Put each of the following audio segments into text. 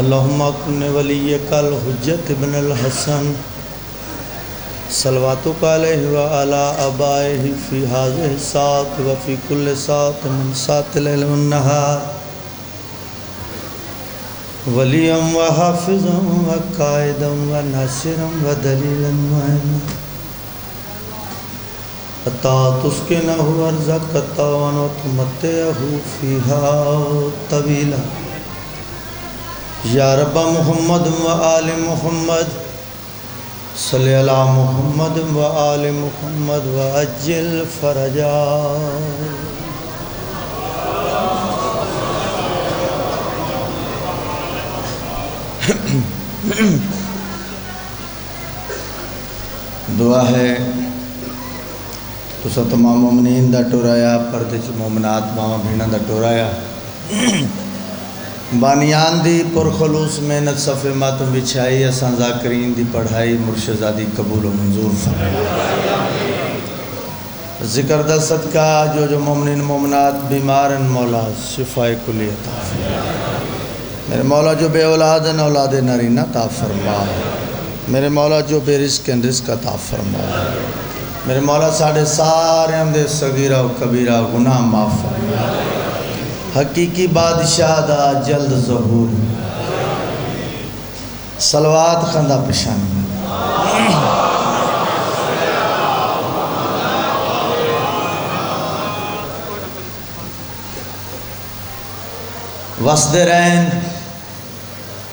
اللہم کن ولیک الحجت ابن الحسن صلواتک علیہ وعلی آبائہ فی ہذہ الساعۃ وفی کل ساعۃ من ساعات اللیل والنہار ولیا وحافظا وقائدا وناصرا ودلیلا معینا حتی تسکنہ ارضک طوعا وتمتعہ فیہا طویلا یا رب محمد و آل محمد صلی علی محمد و آل محمد و عجل فرجا۔ دعا ہے تو تمام مومنین دا ٹورایا پردے چ مومنات ماں بھیڑاں دا ٹورایا بانیان دی پرخلوص محنت صفحے ماتم بچھائی اساں ذاکرین دی پڑھائی مرشدزادی قبول و منظور فرمائے۔ ذکر دا صدقہ جو مومنین مومنات بیمار ان مولا شفاء کلی عطا فرما۔ میرے مولا جو بے اولاد ان اولاد نارینہ عطا فرما۔ میرے مولا جو بے رزق ان رزق عطا فرما۔ میرے مولا ساڑھے سارے ہم دے صغیرہ و کبیرہ گناہ معاف فرما۔ حقیقی بادشاہ دا جلد ظہور صلوات خندہ پشانی وسد رین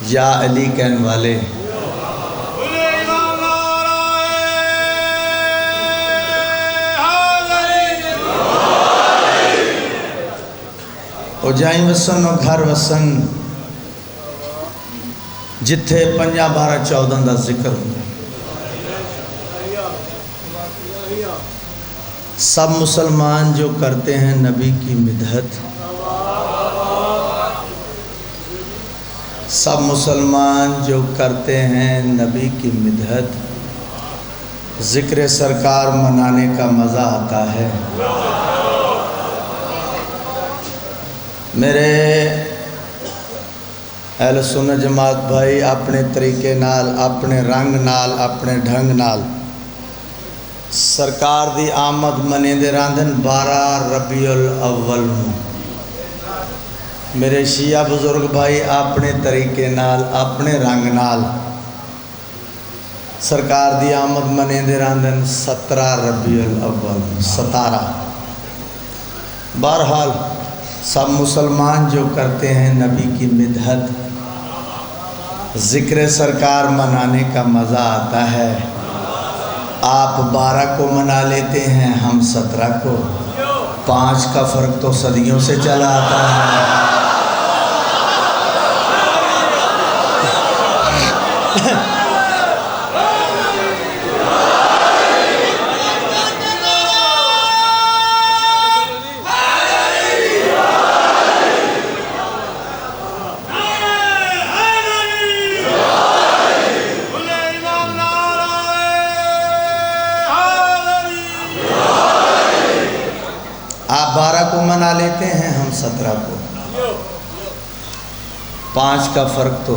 یا علی کہن والے او جائیں وسن و گھر وسن جتھے 5 12 14 دا ذکر ہوگا۔ سب مسلمان جو کرتے ہیں نبی کی مدحت، سب مسلمان جو کرتے ہیں نبی کی مدحت، ذکر سرکار منانے کا مزہ آتا ہے۔ میرے اہل سنت جماعت بھائی اپنے طریقے نال، اپنے رنگ نال، اپنے ڈھنگ نال سرکار دی آمد منے دے راندن 12 ربیع الاول نو۔ میرے شیعہ بزرگ بھائی اپنے طریقے نال، اپنے رنگ نال سرکار دی آمد منے دے راندن 17 ربیع الاول 17۔ بہرحال سب مسلمان جو کرتے ہیں نبی کی مدحت، ذکر سرکار منانے کا مزہ آتا ہے۔ آپ 12 کو منا لیتے ہیں، ہم 17 کو، 5 کا فرق تو صدیوں سے چلا آتا ہے۔ آپ 12 کو منا لیتے ہیں، ہم 17 کو، 5 کا فرق تو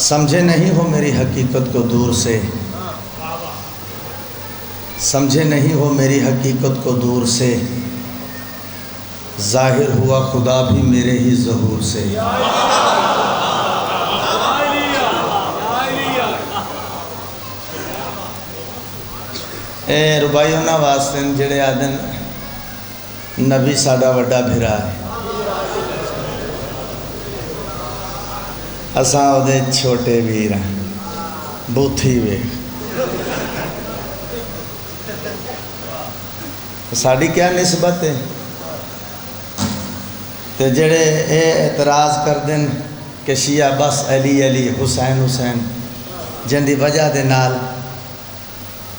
سمجھے نہیں ہو میری حقیقت کو دور سے، سمجھے نہیں ہو میری حقیقت کو دور سے، ظاہر ہوا خدا بھی میرے ہی ظہور سے۔ اے ربائی ہونا واسطن جڑے آدن نبی ساڑا وڈا بھرا ہے، اساں دے چھوٹے بھیر ہیں، بوتھی وے ساڑی کیا نسبت ہے؟ تے جڑے اے اعتراض کر دن کہ شیعہ بس علی علی حسین حسین، جن دی وجہ دے نال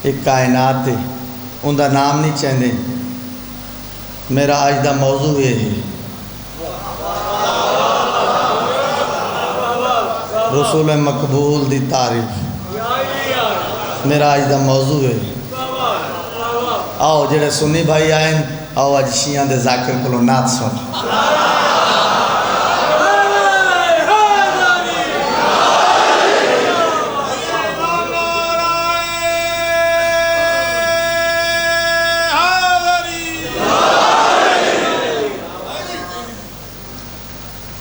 ایک کائنات ہے، ان دا نام نہیں چاہندے۔ میرا آج دا موضوع یہ ہے، رسول مقبول دی تعریف۔ میرا آج دا موضوع ہے۔ آؤ جڑے سنی بھائی آئیں، آؤ آج شیعہ دے ذاکر کلو نات سن۔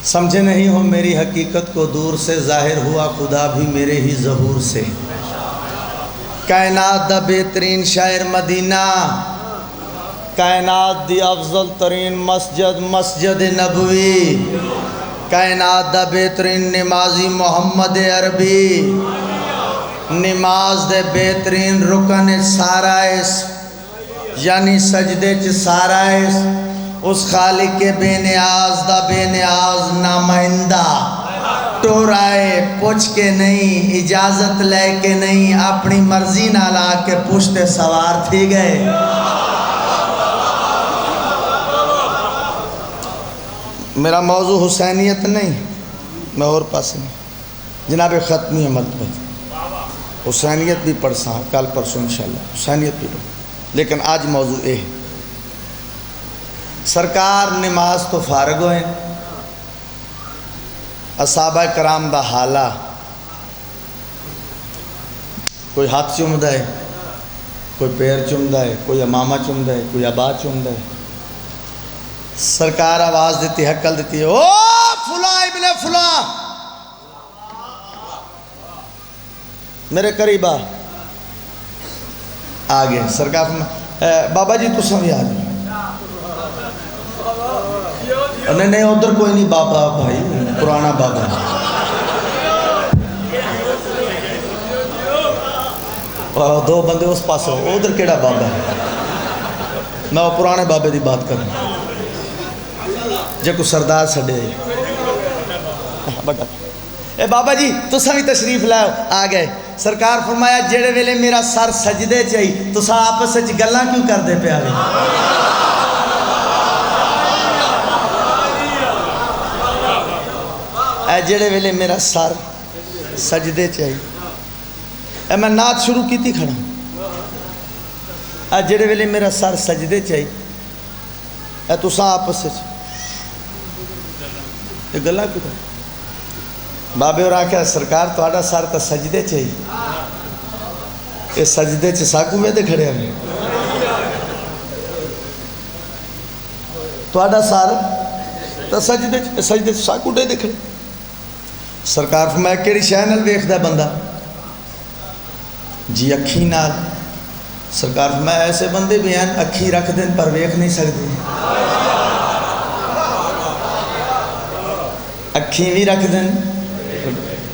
سمجھے نہیں ہو میری حقیقت کو دور سے، ظاہر ہوا خدا بھی میرے ہی ظہور سے۔ کائنات دا بہترین شاعر مدینہ، کائنات دی افضل ترین مسجد مسجد نبوی، کائنات دا بہترین نمازی محمد عربی، نماز دے بہترین رکن سارائس یعنی سجدے چ سارائس، اس خالق کے بے نیاز دا بے نیاز نامائندہ، ٹورائے پوچھ کے نہیں، اجازت لے کے نہیں، اپنی مرضی نہ لا کے پشتے سوار تھی گئے۔ میرا موضوع حسینیت نہیں، میں اور پاس نہیں، جناب ختمی عمل پر حسینیت بھی پڑھ سا کل پرسوں انشاءاللہ حسینیت بھی پڑھ، لیکن آج موضوع اے ہے۔ سرکار نماز تو فارغ ہوئے، اصحابہ کرام دا حالہ، کوئی ہاتھ چومدا ہے، کوئی پیر چومدا ہے، کوئی امامہ چومدا ہے، کوئی عبا چومدا ہے۔ سرکار آواز دیتی ہے، حکل دیتی ہے، او فلاں ابن فلاں میرے قریب آگے۔ سرکار بابا جی تو سب یاد ہے، نہیں ادھر کوئی نہیں بابا بھائی، پرانا بابا، دو بندے اس پاس ہو، ادھر کیڑا بابا ہے، میں وہ پرانے بابے دی بات کروں جے کو سردار سڈے اے بابا جی تو سبھی تشریف لائے آ گئے۔ سرکار فرمایا جڑے ویلے میرا سر سجدے چاہی تو سا آپس سے گلاں کیوں کر دے پیا لے؟ اے جڑے ویلے میرا سر سجدے چاہی، اے میں نعت شروع کی تھی کھڑا، اے جڑے ویلے میرا سر سجدے چاہی اے تو سا آپس سے یہ گلہ کیوں کر؟ بابے اور آکھا سرکار توڑا سر تا سجدے چاہی، یہ سجدے چاہ ساکو میں دے کھڑے ہیں، توڑا سر تا سجدے چاہ ساکو دے کھڑے۔ سرکار فرمایا کیڑی شے نال ویکھدا بندہ؟ جی اکھی نال۔ سرکار فرمایا ایسے بندے بھی ہیں اکھی رکھ دیں پر ویکھ نہیں سکتے، اکھی بھی رکھ دیں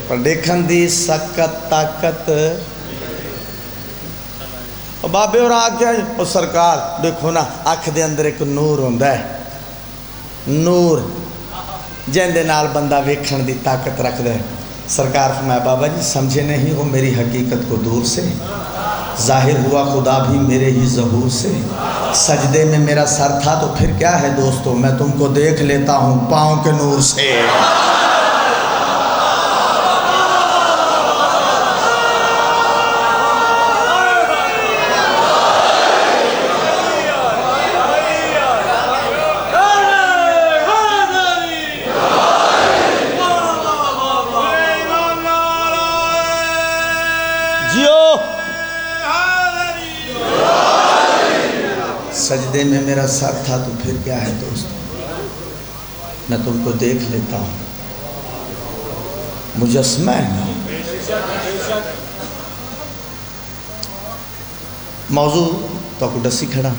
پر دیکھن دی سکت طاقت۔ بابے اور آگیا اور سرکار دیکھو نا اکھ دے اندر ایک نور ہوندہ ہے، نور جن دے نال بندہ ویکھن دی طاقت رکھ دے۔ سرکار فرمایا بابا جی سمجھے نہیں ہو میری حقیقت کو دور سے، ظاہر ہوا خدا بھی میرے ہی ظہور سے۔ سجدے میں میرا سر تھا تو پھر کیا ہے دوستو، میں تم کو دیکھ لیتا ہوں پاؤں کے نور سے۔ سجدے میں میرا سر تھا تو پھر کیا ہے دوست، میں تم کو دیکھ لیتا ہوں، مجسمہ ہے نا۔ موضوع تو کو ڈسی کھڑا،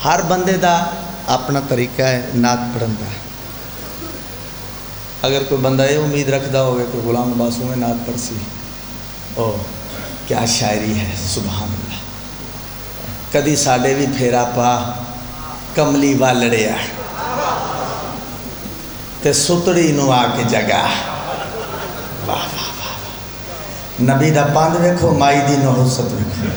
ہر بندے دا اپنا طریقہ ہے نعت پڑھن دا۔ اگر کوئی بندہ یہ امید رکھدا ہوئے کہ غلام عباس میں نعت پڑھ سی، او کیا شاعری ہے سبحان اللہ۔ کدی ساڑے بھی پھیرا پا کملی والڑیا تے ستڑی نو آ کے جگہ، واہ واہ واہ، نبی دا پاند ویکھو مائی دی نحوست ویکھو۔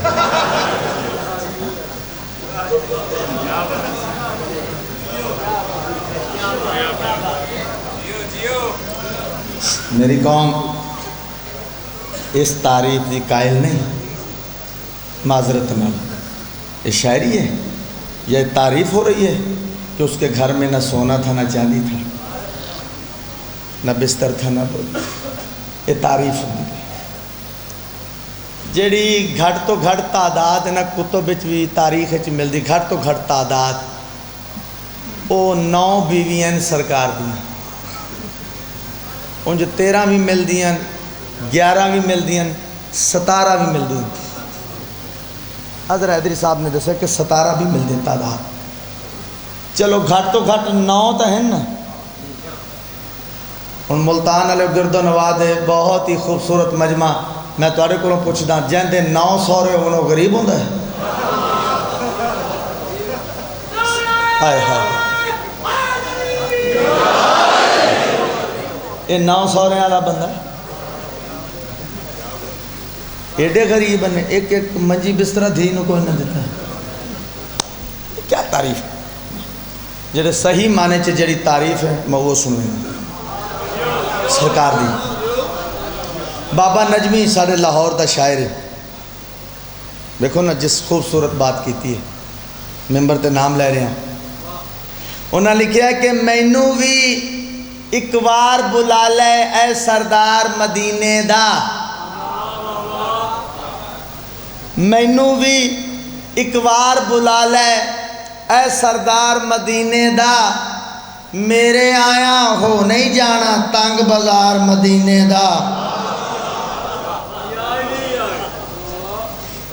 میری قوم اس تعریف دی قائل نہیں، معذرت نال یہ شاعری ہے، یہ تعریف ہو رہی ہے کہ اس کے گھر میں نہ سونا تھا نہ چاندی تھا، نہ بستر تھا نہ بولی، یہ تعریف ہوتی ہے جیڑی گھٹ تو گھٹ تعداد نہ کتب بھی تاریخ ملتی، گھٹ تو گھٹ تعداد وہ 9 بیویاں سرکار دیا، انج 13 بھی مل دیاں، 11 بھی مل دیاں، 17 بھی مل دیاں۔ حضرت حیدری صاحب نے دسیا کہ 17 بھی مل دیتا تھا، چلو گھٹ تو گھٹ 9 تو ہیں نا۔ ہن ملتان والے گرد و نواح دے بہت ہی خوبصورت مجمع، میں تواڈے کولوں پوچھدا جہندے 9 سورے ہون وہ غریب ہوندا ہے؟ ہائے ہائے، یہ 9 سورے والا بندہ ایڈے غریب نے، ایک ایک منجی بسترا دھی نو کوئی نہ دیتا ہے۔ کیا تعریف، جڑے صحیح معنی چ جڑی تعریف ہے میں وہ سنوں سرکار دی۔ بابا نجمی سارے لاہور دا شاعر ہے، دیکھو نا جس خوبصورت بات کیتی ہے، ممبر تے نام لے رہے ہیں، انہاں لکھیا ہے کہ مینوں بھی ایک وار بلا لے اے سردار مدینے دا، مینوں بھی ایک وار بلا لے اے سردار مدینے دا، میرے آیا ہو نہیں جانا تنگ بازار مدینے دا،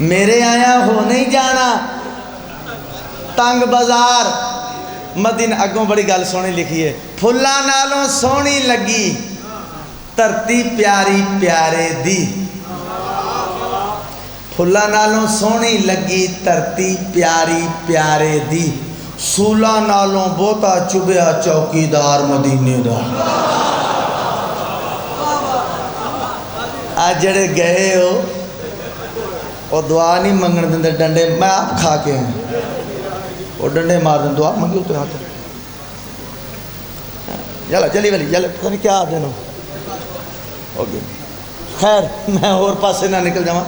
میرے آیا ہو نہیں جانا تنگ بازار مدینہ۔ اگوں بڑی گل سونی لکھی ہے، پھلاں نالوں سونی لگی دھرتی پیاری پیارے دی، پھلاں نالوں سونی لگی دھرتی پیاری پیارے دی، سولاں نالوں بوتا چبیا چوکیدار مدینے دا۔ آج جڑے گئے ہو وہ دعا نہیں منگن دیں ڈنڈے، میں آپ کھا کے ہیں وہ ڈنڈے مار دیں، دعا منگی ہوتے ہاتھ یالا جلی ولی یالا پتہ نہیں کیا آ دینا اوکے۔ خیر میں اور پاسے نہ نکل جاؤں،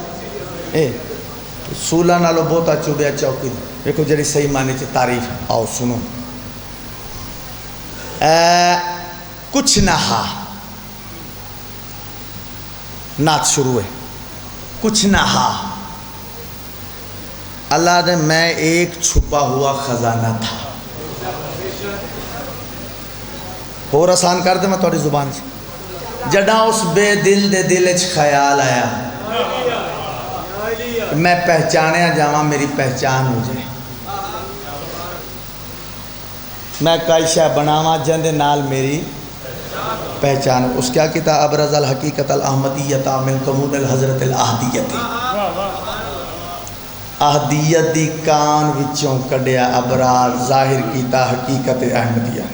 سولہ نالو بہتا چوبیا چوکی، دیکھو جڑی صحیح معنی چ تعریف ہے، آؤ سنو۔ کچھ نہ ہا، نعت شروع ہے، کچھ نہ ہا، اللہ نے میں ایک چھپا ہوا خزانہ تھا۔ اور آسان کر دے میں تھوڑی زبان سے، جڑا اس بے دل دے دل اچ خیال آیا میں پہچانیا جاواں میری پہچان ہو جائے، میں کوئی شے بناواں جندے نال میری پہچان۔ اس کیا کہتا، ابرز الحقیقت الاحمدیت من کمون الحضرت الاحدیت، احدیت دی کان وچوں کڈیا ابراز، ظاہر کیتا حقیقت احمدیہ۔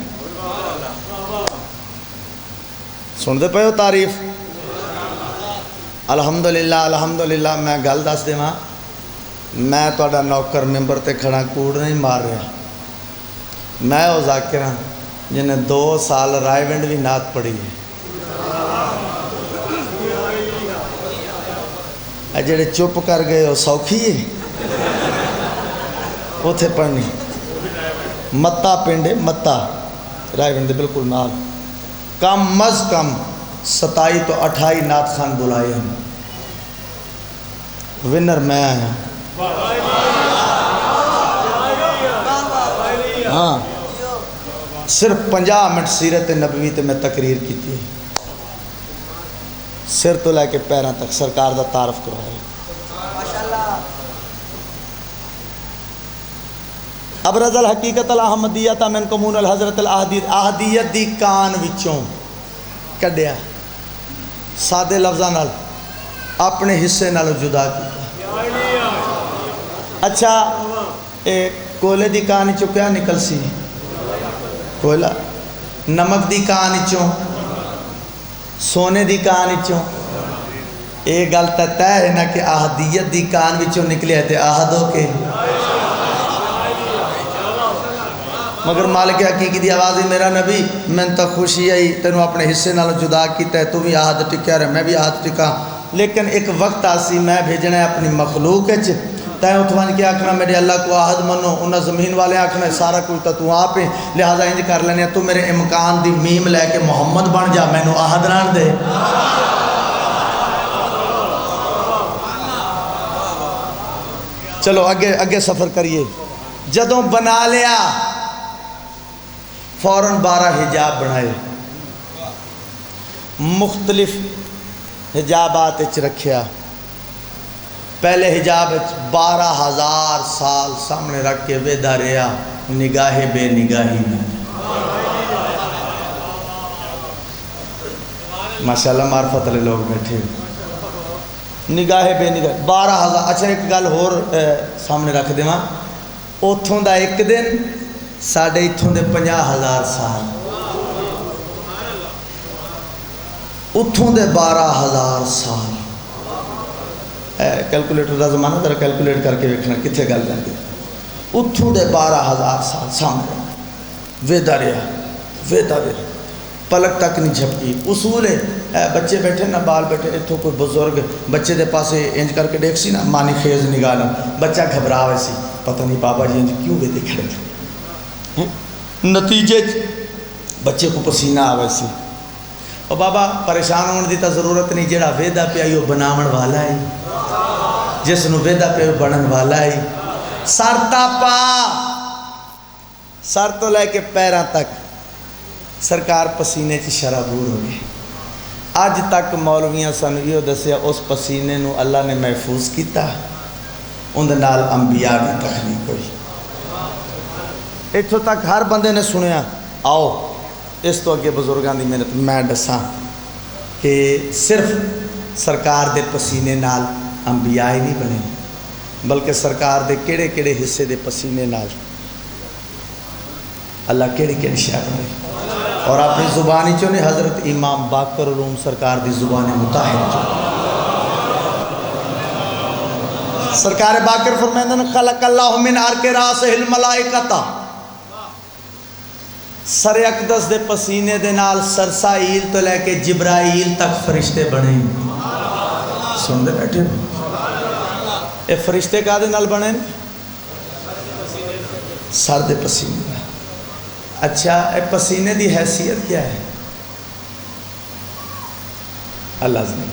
سن دے پے ہو تعریف؟ الحمدللہ الحمدللہ۔ میں گل دس دیواں، میں تہاڈا نوکر ممبر تے کھڑا کوڑ نہیں مار رہا، میں وہ ذاکر ہاں جنہیں 2 سال رائے ونڈ بھی نعت پڑھی ہے، اے جڑے چپ کر گئے وہ سوکھی ہے اوتھے پڑھنی، متا پنڈے متا رائے ونڈ بالکل نال، کم از کم 27 تو 28 نعت خان بلائے ہیں، ونر میں آیا ہاں، صرف 50 منٹ سیرت نبوی تے میں تقریر کی تھی، سر تو لے کے پیروں تک سرکار دا تعارف کروایا۔ ابرز الحقیقت الاحمدیت من کمون الحضرت الاحدیت، احدیت دی کان وچوں کڈیا، سادے لفظاں نال اپنے حصے نال جدا کیتا۔ اچھا کوئلے دی کان وچوں کیا نکل سی؟ کوئلہ۔ نمک دی کان وچوں، سونے دی کان وچوں، یہ گل طے ہے نا کہ احدیت دی کان وچوں نکلے تے احد ہو کے، مگر مالک حقیقی دی آواز ہی میرا نبی، میں تا خوشی آئی تینوں اپنے حصے نال جدا کیتا ہے، تو بھی احد ٹکیا رہے میں بھی احد ٹکا، لیکن ایک وقت آسی میں بھیجنا ہے اپنی مخلوق ہے، تائیں اتوان کیا آکھنا میرے اللہ کو احد منو، انہاں زمین والے آکھنا سارا کچھ تو آپ ہیں، لہذا انج کر لینے تو میرے امکان دی میم لے کے محمد بن جا، میں نو احد ران دے۔ چلو اگے سفر کریے، جدوں بنا لیا فوراً 12 حجاب بنائے، مختلف حجابات رکھیا۔ پہلے حجاب 12,000 سال سامنے رکھ کے ویدا رہا نگاہ بے نگاہی میں۔ ماشاءاللہ معرفت والے لوگ بیٹھے، نگاہ بے نگاہ 12,000۔ اچھا ایک گل ہور سامنے رکھ دیواں، اتھوں دا ایک دن ساڑھے اتھوں دے 50,000 سال، اتھوں دے 12,000 سال۔ کیلکولیٹر دا زمانہ، ذرا کیلکولیٹ کر کے ویکھنا کتنے گل جاندی۔ اتھوں دے 12,000 سال سامنے ویدا رہا، پلک تک نہیں جھپکی۔ اصول ہے بچے بیٹھے نہ بال بیٹھے، اتھوں کوئی بزرگ بچے دے پاسے انج کر کے دیکھ سی نا، مانی خیز نگاہ نا، بچہ گھبرا ہوئے سی، پتہ نہیں بابا جی انج کیوں ویدے کھڑے تھے۔ نتیجے بچے کو پسینہ آوے سی، اور بابا پریشان ہونے دی تا ضرورت نہیں، جیڑا ویدا پہ آئی وہ بناون والا ہے، جس نو ویدا پہ بنن والا ہے۔ سر تاپا، سر تو لے کے پیران تک سرکار پسینے چ شرابور ہو گئے۔ اج تک مولویاں سن یہ دسیا اس پسینے نو اللہ نے محفوظ کیتا، اندر نال انبیاء کی تخلیق ہوئی۔ اتھوں تک ہر بندے نے سنیا۔ آؤ اس تو اگے بزرگاں دی محنت میں دساں کہ صرف سرکار دے پسینے نال انبیاء ہی نہیں بنے، بلکہ سرکار دے کیڑے کیڑے حصے دے پسینے نال اللہ کیڑی کیڑی شے بنائی۔ اور اپنی زبانی چوں نے حضرت امام باقر علوم سرکار دی زبان مطہر چوں سرکار باقر فرمائندہ نے خلق اللہ من عرق راسہ الملائکہ، سر اقدس دے پسینے دے نال سرسائیل تو لے کے جبرائیل تک فرشتے بنے۔ سن دے بیٹھے اے فرشتے کا دے نال بنے سر دے پسینے۔ اچھا اے پسینے دی حیثیت کیا ہے؟ اللہ زمین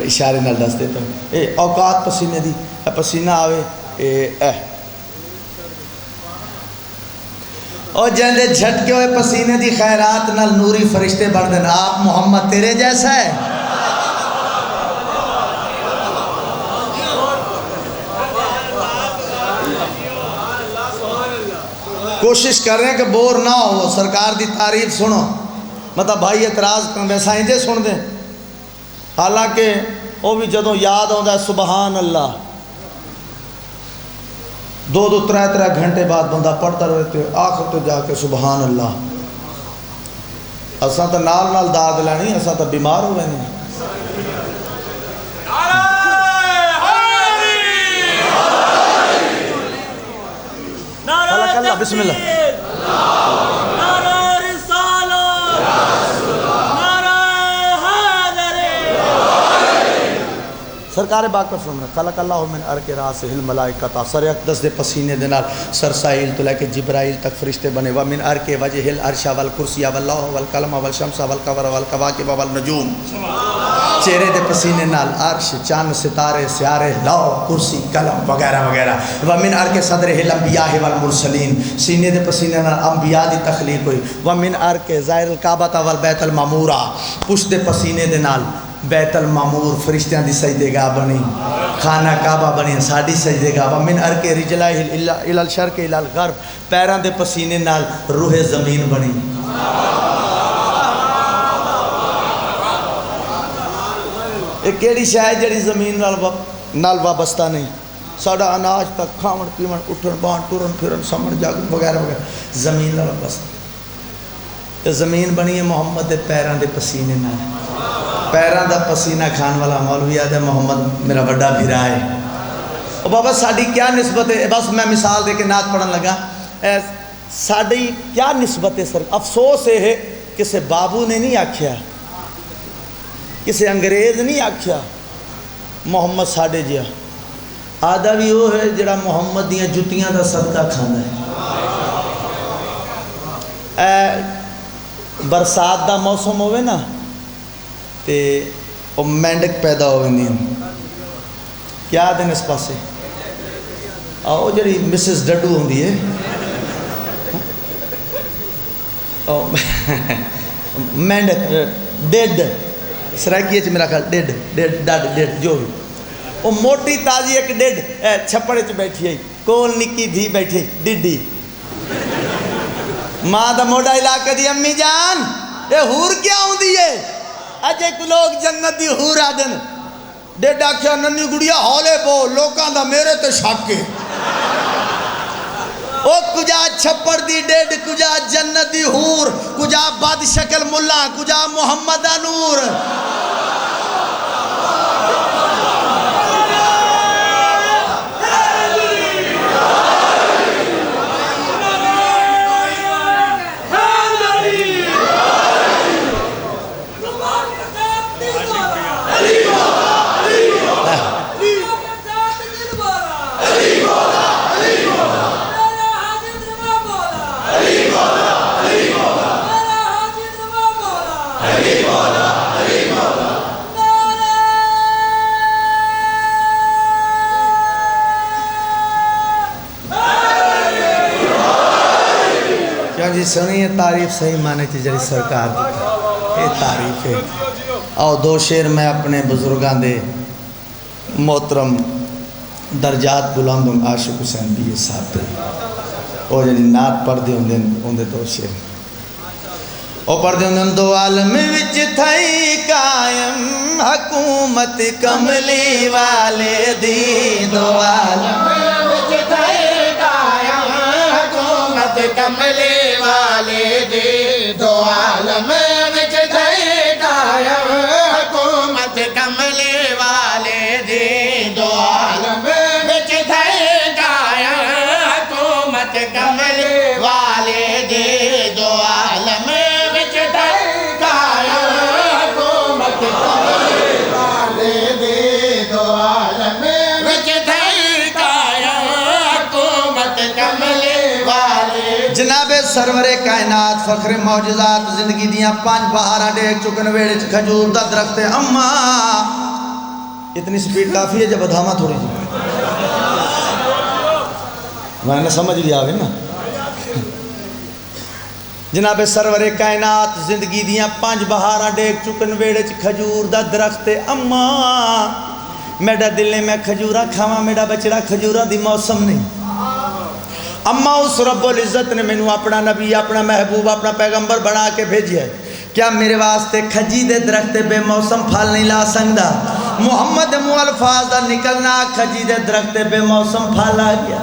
اشارے نال دس دیتا ہوں، اے اوقات پسینے دی، اے پسینہ آوے اے اور جہندے جھٹکے ہوئے پسینے دی خیرات نال نوری فرشتے بڑھ دیں۔ آپ محمد تیرے جیسا ہے، کوشش کر رہے ہیں کہ بور نہ ہو، سرکار دی تعریف سنو، مطلب بھائی اعتراض کریں ویسا انجے سن دیں۔ حالانکہ وہ بھی جدوں یاد ہوتا ہے سبحان اللہ، 2-3 گھنٹے بعد بندہ پڑھتا رہتے آخر تو جا کے سبحان اللہ۔ اساں تو نال نال داد لینی، اساں تو بیمار ہو گئے ہیں۔ اللہ بسم اللہ۔ سرکار باقر فرمایا خلق اللہ من عرق راسہ الملائکہ، سر اقدس دے پسینے دے نال سرسائیل تو لے کے جبرائیل تک فرشتے بنے۔ ومن عرق وجہ العرش والکرسی واللوح والقلم والشمس والقمر والکواکب والنجوم، چہرے دے پسینے نال عرش، چاند، ستارے، سیارے، لوح، کرسی، قلم وغیرہ وغیرہ۔ ومن عرق صدرہ الانبیاء والمرسلین، سینے دے پسینے نال انبیاء دی تخلیق ہوئی۔ ومن عرق ظاہر الکعبۃ والبیت المعمورہ، پشت دے پسینے دے نال بیت المعمور فرشتیاں دی سجدے گاہ بنی، خانہ کعبہ بنی ساڈی سجدے گاہ۔ ومن عرق رجلائہ الی الشرق الی الغرب، پیراں دے پسینے نال روح زمین بنی۔ ایک کیڑی شے جڑی زمین نال وابستہ نہیں، ساڈا اناج تک کھاون پیون اٹھن بہن ٹرن پھرن سمن جاگن وغیرہ وغیرہ زمین نال وابستہ۔ تے زمین بنی ہے محمد دے پیراں دے پسینے نال۔ پیران دا پسینہ کھان والا مولوی آدھے محمد میرا بڑا بھیرا ہے۔ اور بابا ساڑی کیا نسبت ہے؟ بس میں مثال دے کے نعت پڑھن لگا، ساڑی کیا نسبت ہے سر؟ افسوس ہے کسے بابو نے نہیں آکھیا، کسے انگریز نہیں آکھیا محمد ساڑے جیا، آدھا بھی وہ ہے جڑا محمد دیاں جتیاں دا صدقہ کھانا ہے۔ برسات دا موسم ہوئے نا تے وہ مینڈک پیدا ہوئے نہیں، کیا دن اس پاسے وہ جڑی مسز ڈڈو ہوں دی ہے مینڈک ڈیڈ سرائکی میرا خیال ڈیڈ ڈیڈ ڈڈ ڈیڈ جو بھی وہ موٹی تازی ایک ڈیڈ چھپڑے چ بیٹھی ہے کول نکی دھی بیٹھی ڈڈی ماں دا موڈا علاقہ دی امی جان اے ہور کیا ہوں دیئے اجے کو لوگ جنت دی ہور آدن ڈیڈا کیا ننی گڑیا ہولے بو لوکاں دا میرے تے شاکے او کجا چھپڑ دی ڈیڈ کجا جنت دی ہور کجا باد شکل ملا کجا محمد نور جی سنی یہ تعریف صحیح مانے چی جڑی سرکار دیتا یہ تعریف ہے اور دو شعر میں اپنے بزرگان دے محترم درجات بلند عاشق حسین بھی یہ صاحب دے اور جڑی نات پڑھ دی ان دے دو شعر اور پڑھ دی ان دو عالم وچ تھائی قائم حکومت کملی والے دی دو عالم وچ تھائی قائم حکومت کملی والے دی دو عالم وچ تھائی قائم حکومت کملی والے دی دو عالم وچ تھائی قائم حکومت کملی والے دی دو عالم وچ تھائی قائم حکومت کملی والے دی دو عالم وچ تھائی قائم حکومت کملی والے جناب سرور کائنات فخر معجزات زندگی دیاں 5 بہاراں ڈیک چکن ویڑے چ کھجور دا درخت اما اتنی سپیڈ کافی ہے جب بدھاما تھوڑی جی میں نے سمجھ لیا آگے نا جناب سرور کائنات زندگی دیاں 5 بہاراں ڈیک چکن ویڑے چ کھجور دا درخت اما میڈا دلے میں کھجورا کھاواں میڈا بچڑا کھجورا دی موسم نہیں اما اس رب العزت نے میں اپنا نبی اپنا محبوب اپنا پیغمبر بنا کے بھیجیا ہے کیا میرے واسطے کھجی دے درخت بے موسم پھل نہیں لا سکتا محمد مو الفاظ دا نکلنا کھجی دے درخت بے موسم پھل آ گیا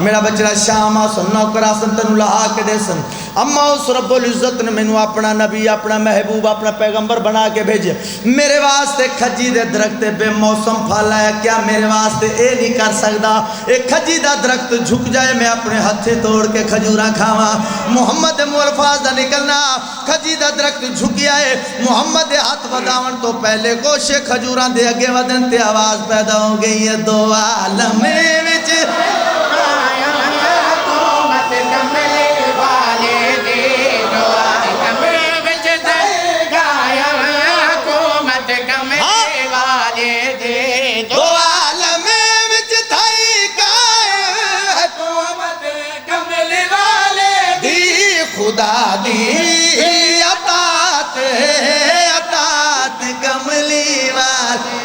میرا بچڑا شام آسن نوکر آسن تنو لہا کے دے سن اما اس رب العزت نے میں اپنا نبی اپنا محبوب اپنا پیغمبر بنا کے بھیجے میرے واسطے کھجی دے درخت بے موسم پھل آیا کیا میرے واسطے اے نہیں کر سکتا ایک کھجی دا درخت جھک جائے میں اپنے ہتھے توڑ کے کھجوراں کھاواں محمد مو الفاظ دا نکلنا کھجی دا درخت جھک آئے محمد ہاتھ وداون تو پہلے کوشے کھجوراں دے اگے ودن تے آواز پیدا ہو گئی ہے دو عالم وچ خدا دی عطات کملی والے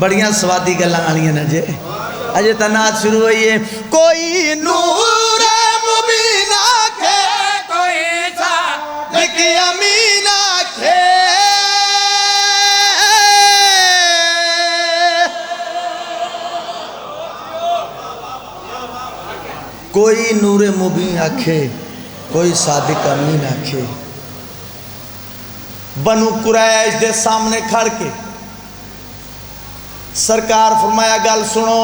بڑیاں سوادی گلاں آنیاں نا جے اجے تنات شروع ہوئی ہے کوئی نور مبین آکھے کوئی صادق امین آکھے کوئی نور مبین آکھے کوئی صادق امین آکھے بنو قریش دے سامنے کھڑ کے سرکار فرمایا گل سنو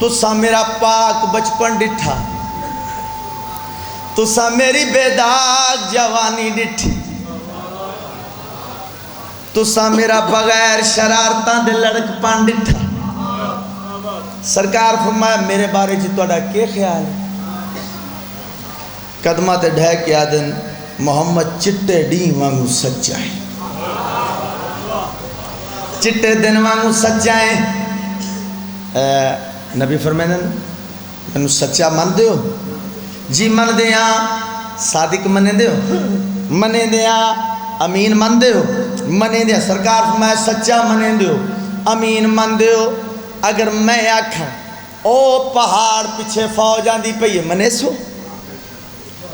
تسا میرا پاک بچپن ڈٹھا تسا میری بے داغ جوانی ڈٹھی تسا میرا بغیر شرارتاں دے لڑک پان ڈٹھا سرکار فرمایا میرے بارے جی توڑا کیا خیال ہے قدمہ تے ڈھے کے آدن محمد چٹے ڈی وانگو سچائی چٹے دن وانگو سچا ہے. نبی فرمائے مینوں سچا من دیو جی من دیا. صادق منے دیو منے دیا. امین من دیو منے دیا. سرکار فرمایا سچا منے دیو امین من دیو. اگر میں آکھاں او پہاڑ پیچھے فوج آندی پئی ہے منے سو.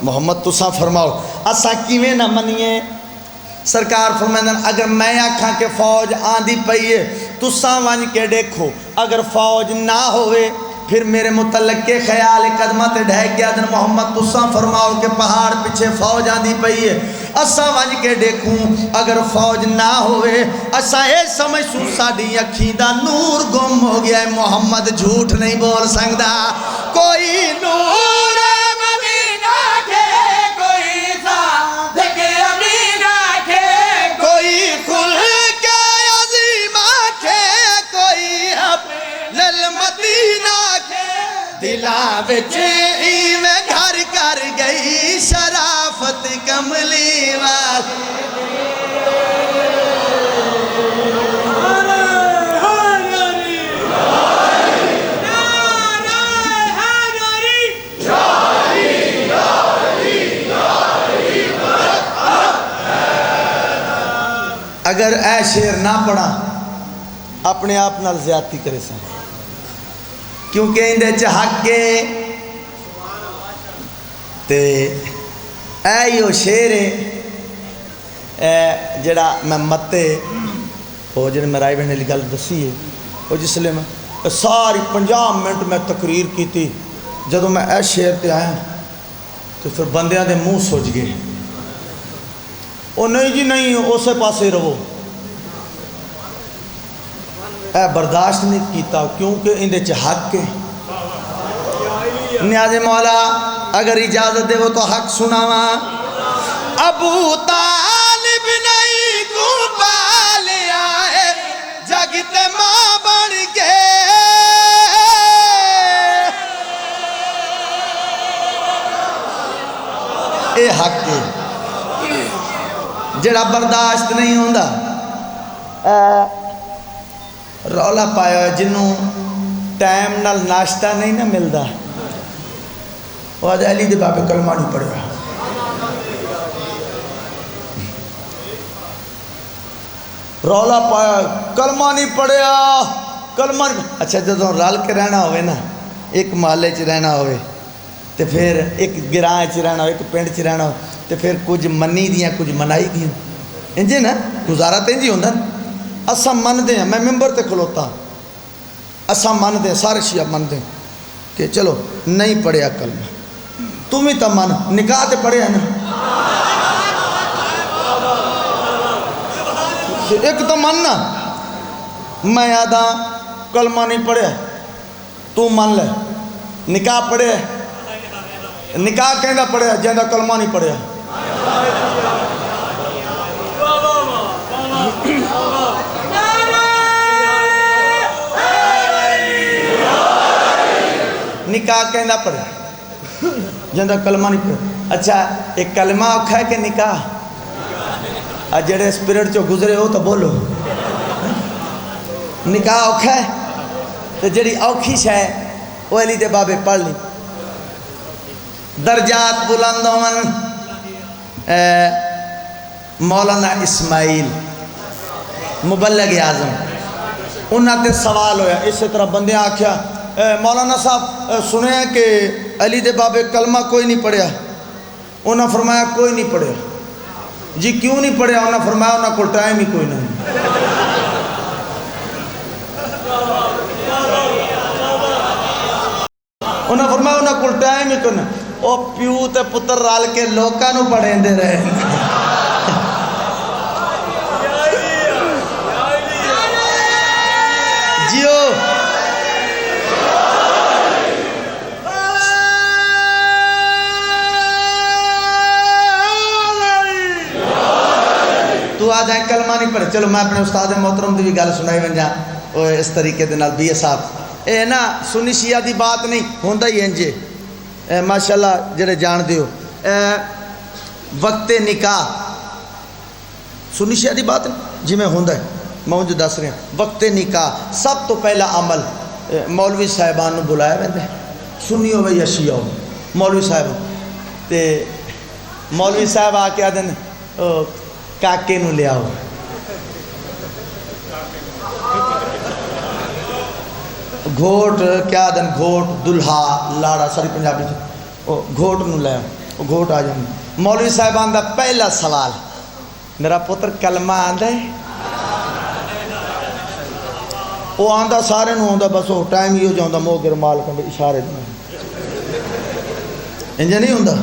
محمد تساں فرماؤ اساں کیویں نہ منیے. سرکار فرمائیں اگر میں آکھاں کہ فوج آندی پئی ہے تساں ون کے دیکھو. اگر فوج نہ ہوئے پھر میرے متعلق کے خیال قدمہ تے ڈھے کے آدن محمد تساں فرماؤ کہ پہاڑ پیچھے فوج آندی پئی ہے. اساں ون کے دیکھوں اگر فوج نہ ہوئے اساں اے سمجھوں ساڈی اکھیں دا نور گم ہو گیا ہے. محمد جھوٹ نہیں بول سکدا. کوئی نور مدینہ کے کوئی صادق امین کے کوئی کھل کے عظیم کے کوئی اپنے المدینہ کے دلاں وچ ایویں گھر کر گئی شرافت کملی واسطے. اگر اے شعر نہ پڑھا اپنے آپ نال زیادتی کرے سن کیونکہ اندے چ حق کے تے اے یو شعر ہے جڑا میں متے وہ جڑے میں رائے بہن گل دسی ہے وہ جس لئے میں ساری 50 منٹ میں تقریر کی تھی. جدوں میں اے شعر تے آیا تو پھر بندیاں دے منہ سوج گئے. او نہیں جی نہیں اسے پاسے رہو. اے برداشت نہیں کیتا کیونکہ اندے چ حق کے. نیاز مولا اگر اجازت دے وہ تو حق سناواں. ابو طالب نہیں کو پالیا ہے جگ تے ماں بن کے. اے حق کے جڑا برداشت نہیں ہوندا. رولا پایا جنوں ٹائم نال ناشتہ نہیں نہ ملدا وہ آج علی دے بابے کلمہ نہیں پڑھیا. رولا پایا کلمہ نہیں پڑھیا کلمہ نہیں. اچھا جدوں رل کے رہنا ہوئے نا ایک محلے چ رہنا ہوئے تے پھر ایک گراں چ رہنا ہوئے ایک پنڈ چ رہنا ہوئے تے پھر کچھ منی دیاں کچھ منائی دیاں انجے نا گزارا تے انجی ہوندا. اساں مندے ہیں میں ممبر تے کھلوتا اساں مندے ہیں سارے شیعہ مندے کہ چلو نہیں پڑھیا کلمہ تم ہی تو من نکاح تے پڑھیا نا. ایک تو مننا میں آدھا کلمہ نہیں پڑھیا تو من لے. نکاح پڑھیا نکاح کہندا پڑھیا جہندا کلمہ نہیں پڑھیا. نکاح کہندا پڑھیا جہندا کلمہ نہیں پڑھیا. اچھا ایک کلمہ اوکھا ہے کہ نکاح؟ جڑے اسپرٹ چو گزرے ہو تو بولو. نکاح اوکھا ہے تو جڑی اوکھی شے وہ علی دے بابے پڑھ لی. درجات بلند ہون. مولانا اسماعیل مبلغ اعظم انہاں تے سوال ہویا. اسی طرح بندے آکھیا مولانا صاحب سنیا کہ علی دے بابے کلمہ کوئی نہیں پڑھیا. انہاں فرمایا کوئی نہیں پڑھیا. جی کیوں نہیں پڑھیا؟ انہاں فرمایا انہاں کو ٹائم ہی کوئی نہیں. انہاں فرمایا انہاں کو ٹائم ہی کوئی نہیں. او پیو تے پتر رال کے لوکاں نو پڑھیں دے رہے. جیو تو آ جائیں کلمہ نہیں پڑھے. چلو میں اپنے استاد محترم دی بھی گل سنائی ون جا اس طریقے دے نال بھی صاحب اے نا سنی شیعہ دی بات نہیں ہوندا ہی انجے. ماشاءاللہ جڑے جان دیو وقت نکاح سنی شیعہ دی بات نہیں جی میں ہوندا ہے میں جو دس رہا وقت نکاح سب تو پہلا عمل مولوی صاحبان بلایا ویندے سنی ہو یا شیعہ ہو مولوی صاحب تے مولوی صاحب آ کے آدھن کاکے نو لے آؤ گھوٹ کیا دن گھوٹ دلہا لاڑا ساری پنجابی گھوٹ نو لے آؤ گھوٹ آ جائیں مولوی صاحبان دا پہلا سوال میرا پتر کلمہ آندہ ہے وہ آندہ سارے نو آندہ بس وہ ٹائم ہی ہو جاؤں مو گرمال کم اشارے دیں انجھے نہیں ہوندہ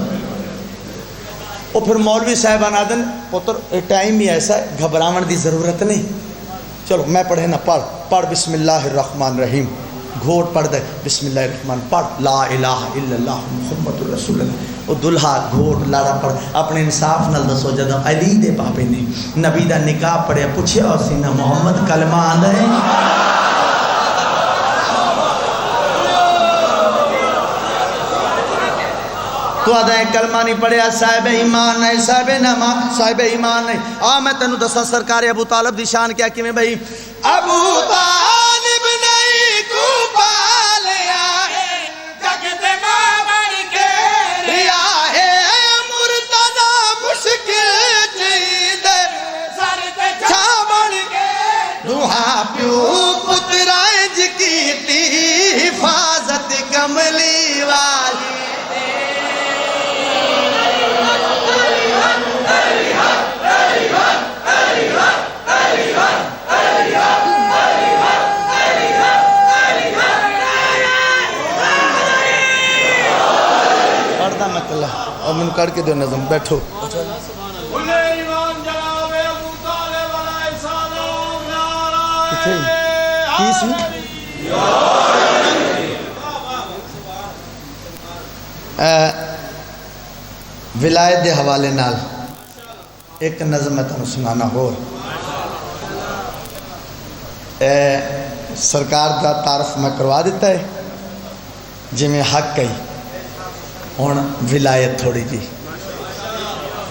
وہ پھر مولوی صاحبان آدن پتر ٹائم ہی ایسا ہے گھبراون دی ضرورت نہیں چلو میں پڑھے نا پڑھ بسم اللہ الرحمن الرحیم گھوٹ پڑھ دے بسم اللہ الرحمن پڑھ لا الہ الا اللہ محمد رسول اللہ وہ دلہا گھوٹ لاڑا پڑھ اپنے انصاف نال دسو جدو علی دے پاپے نے نبی دا نکاح پڑھے پوچھے اور سینہ محمد کلمہ آندہ ہے تو آدھا ہے کلمہ نہیں پڑھے صاحب ایمان نہیں صاحب ایمان نہیں میں تینوں دسا سرکار ابو طالب دی شان کیا کہ میں بھئی ابو طالب نہیں کو پالیا ہے جگ دے مابر کے ریا ہے مرتضی مشکل چیز سر تے چھاوڑ کے دوہا پیو پترائج کی تی حفاظت کملی والی اور من کر کے دو نظم بیٹھو ولایت دے حوالے نال ایک نظم میں تنوں سنانا ہو سرکار دا تعارف میں کروا دیتا ہے جی میں حق کئی ہون ولایت تھوڑی جی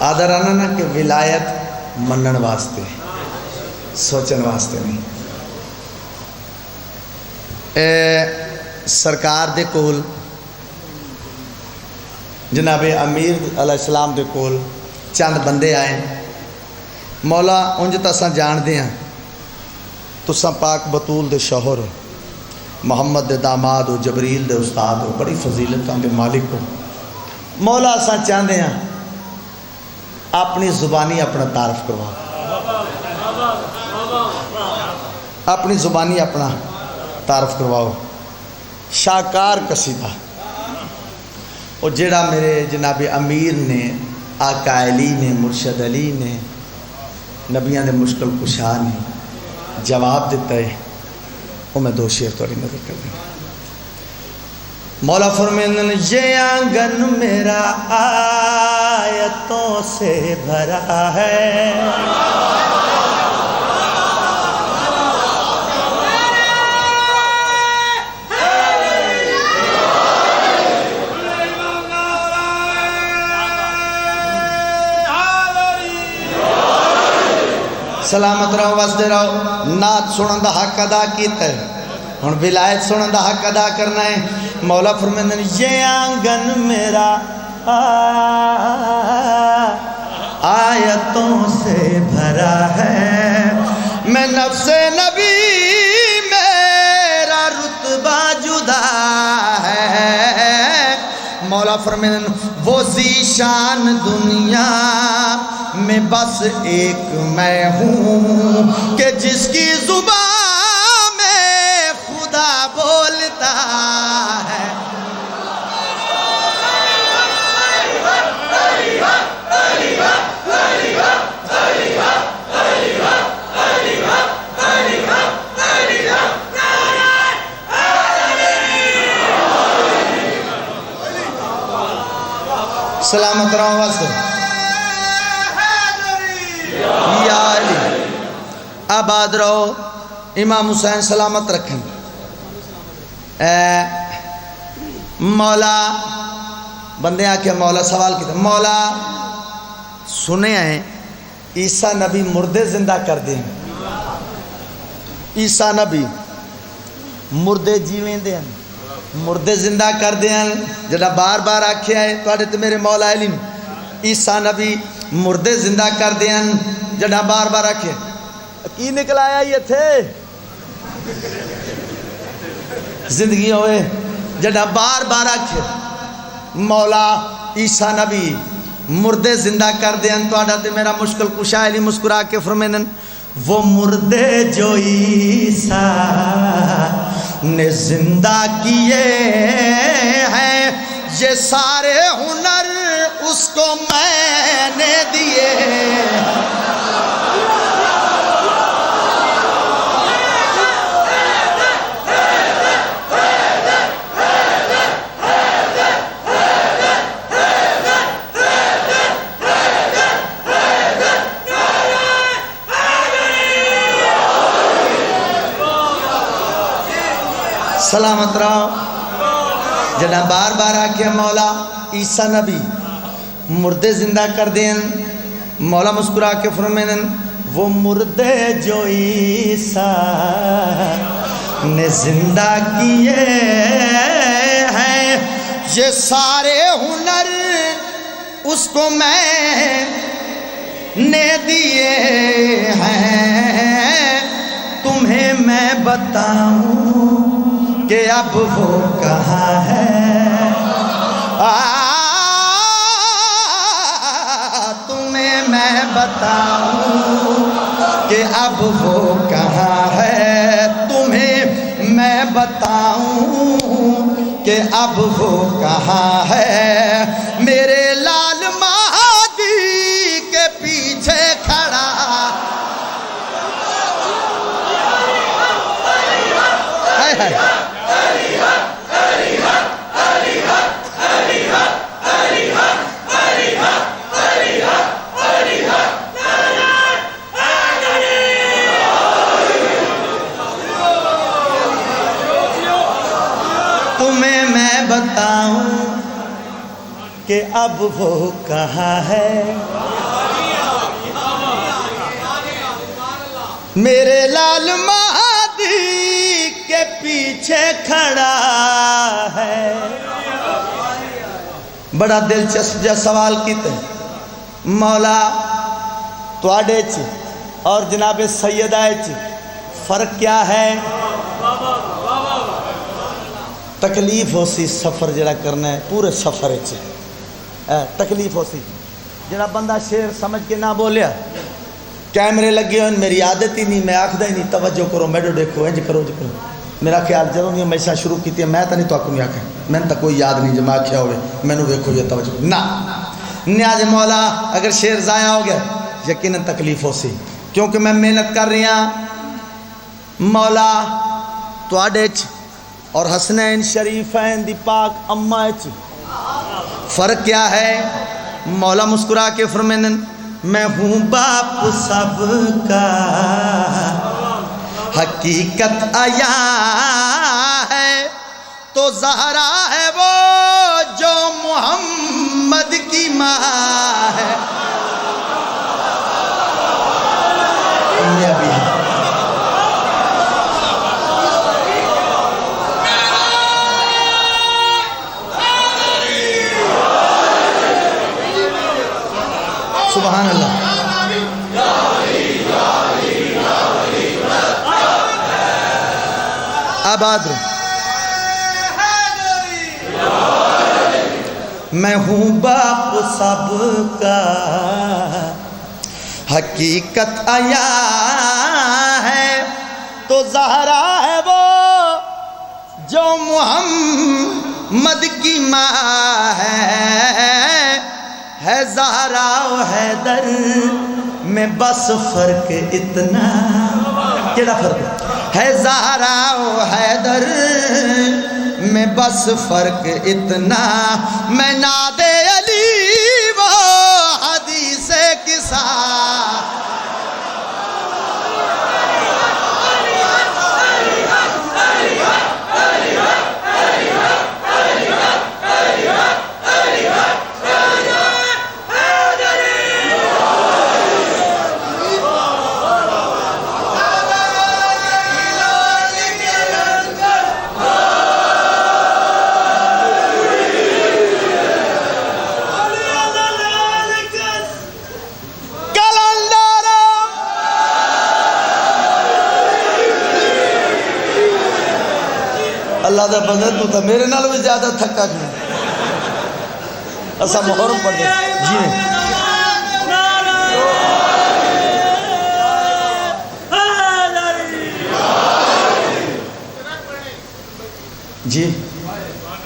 آدھر آنا نا کہ ولایت منن واسطے سوچن واسطے نہیں سرکار دے کول جناب امیر علیہ السلام دے کول چند بندے آئے مولا انج تساں جان دیاں تساں پاک بطول دے شوہر محمد دے داماد ہو جبریل دے استاد ہو بڑی فضیلتاں دے مالک ہو مولا اساں چاہتے ہیں اپنی زبانی اپنا تعارف کرواؤ اپنی زبانی اپنا تعارف کرواؤ شاکار قصیدہ اور جڑا میرے جناب امیر نے آقا علی نے مرشد علی نے نبیان دے مشکل کشا نے جواب دیتا ہے وہ میں دو شعر توڑی نظر کر دیں مولا فرمین یہ آنگن میرا آیتوں سے بھرا ہے سلامت رہو واسدے رہو نعت سنن دا حق ادا کیتا ہے ہن ولایت سنن دا حق ادا کرنا ہے مولا فرماندے ہیں یہ آنگن میرا آیتوں سے بھرا ہے میں نفس نبی میرا رتبہ جدا ہے مولا فرماندے ہیں وہ ذیشان دنیا میں بس ایک میں ہوں کہ جس کی زبان میں خدا بولتا ہے سلامت رہو واسطے یا علی آباد رہو امام حسین سلامت رکھیں مولا بندے آکے مولا سوال کیتا مولا سنے ہیں عیسیٰ نبی مردے زندہ کر دیں عیسیٰ نبی مردے جیویں دے ہیں مردے زندہ کر دے ہیں جڑا بار بار آکھیا ہے تواڈے تے میرے مولا علی عیسیٰ نبی مردے زندہ کر دے ہیں جڑا بار بار آکھیا کی نکل آیا یہ تھے زندگی ہوئے جڑا بار بار آکھیا مولا عیسیٰ نبی مردے زندہ کر دے ہیں تواڈا تے میرا مشکل کشا علی مسکرا کے فرمائیں وہ مردے جو عیسیٰ نے زندہ کیے ہیں یہ سارے ہنر اس کو میں نے دیے سلامت رہو جنا بار بار آکھے مولا عیسیٰ نبی مردے زندہ کر دیں مولا مسکرا کے فرمائیں وہ مردے جو عیسیٰ نے زندہ کیے ہیں یہ سارے ہنر اس کو میں نے دیے ہیں تمہیں میں بتاؤں کہ اب وہ کہاں ہے تمہیں میں بتاؤں کہ اب وہ کہاں ہے تمہیں میں بتاؤں کہ اب وہ کہاں ہے میرے لال مہدی کے پیچھے کھڑا ہے تمہیں میں بتاؤں کہ اب وہ کہاں ہے میرے لال مہدی کے پیچھے کھڑا ہے بڑا دلچسپ جا سوال کیتے مولا تواڈے چ اور جناب سیدہ چ فرق کیا ہے تکلیف ہو سی سفر جڑا کرنا ہے پورے سفر چ تکلیف ہو سی جڑا بندہ شعر سمجھ کے نہ بولیا کیمرے لگے ہوئے میری عادت ہی نہیں میں آکھدا ہی نہیں توجہ کرو میڈو دیکھو انج کرو جی کرو میرا خیال جدوں یہ میسا شروع کیتی ہے میں تو نہیں تو آکھوں نہیں آکھا میں تو کوئی یاد نہیں جب میں آکھیا ہوئے میں نے ویکھو یہ توجہ نہ نیاز مولا اگر شعر ضائع ہو گیا یقیناً تکلیف ہو سی کیونکہ میں محنت کر رہی ہوں مولا تواڈے چ اور حسنین شریفین دی پاک اماں چ فرق کیا ہے مولا مسکرا کے فرمائیں میں ہوں باپ سب کا حقیقت آیا ہے تو زہرا ہے وہ جو محمد کی ماں ہے سبحان اللہ آباد رہو میں ہوں باپ سب کا حقیقت آیا ہے تو زہرا ہے وہ جو محمد کی ماں ہے زہرا و حیدر میں بس فرق اتنا کیڑا فرق ہے زہرا و حیدر میں بس فرق اتنا میں ناد علی وہ حدیث کسا اللہ دا بندہ تو تا میرے نال بھی زیادہ تھکا کھنا اسا محرم پڑھ دے جی جی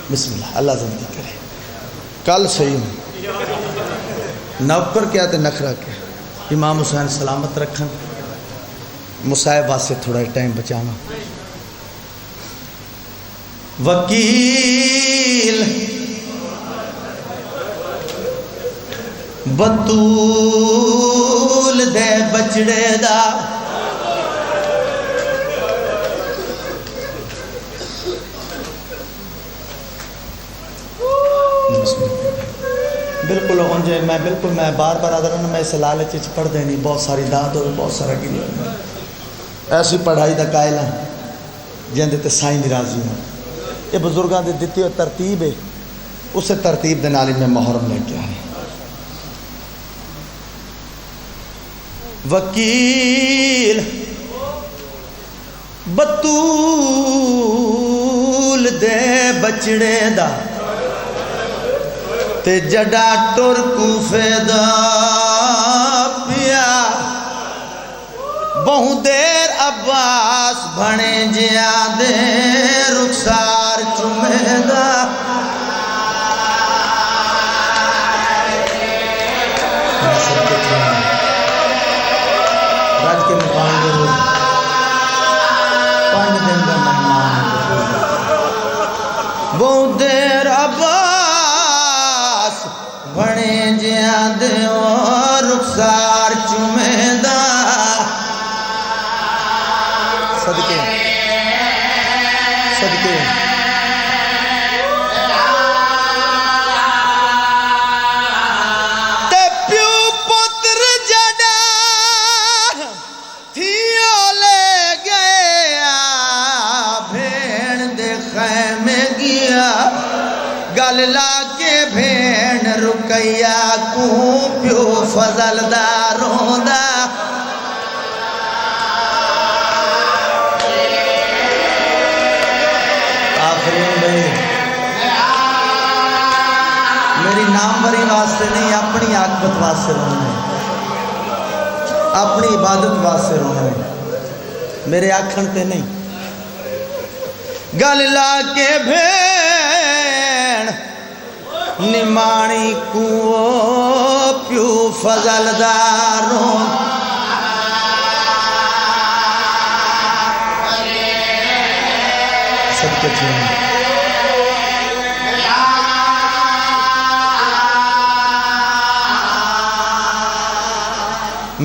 بسم اللہ اللہ زندگی کرے کل صحیح نوکر کیا تے نخرہ کیا امام حسین سلامت رکھن مصائب واسے تھوڑا ٹائم بچانا وکیل بطول دے بچڑے دا بالکل ہونجے میں بار آدھران میں اسے لالچ پڑھ دینی بہت ساری داد ہوئے بہت سارا گری ایسی پڑھائی دا قائل ہیں جن دیتے سائیں بھی راضی ہوں یہ بزرگاں دے دیتی ہوئی ترتیب ہے اسے ترتیب دے نالی میں محرم لے کے آئے وکیل بطول دے بچڑے دا تے جڈا ٹر کوفے دا پیا بہو دیر عباس بھنے جیا دے رخسار چمے دا راج کے مقام دے روز 5 دن دا مہمان بہو دیر عباس بھنے جیا دے رخسار چمے دا صدقے تے پیو پتر جڑا تھیو لے گیا بھین دے خیمے گیا گل لا کے بھین رکیا کو پیو فضل دا روندا میری نام بری واسطے نہیں اپنی عاقبت واسطے رونا ہے اپنی عبادت واسطے رونا ہے میرے آکھن تے نہیں گل لا کے بھین نمانی کو پیو فضل دارون صدقے چھوڑیں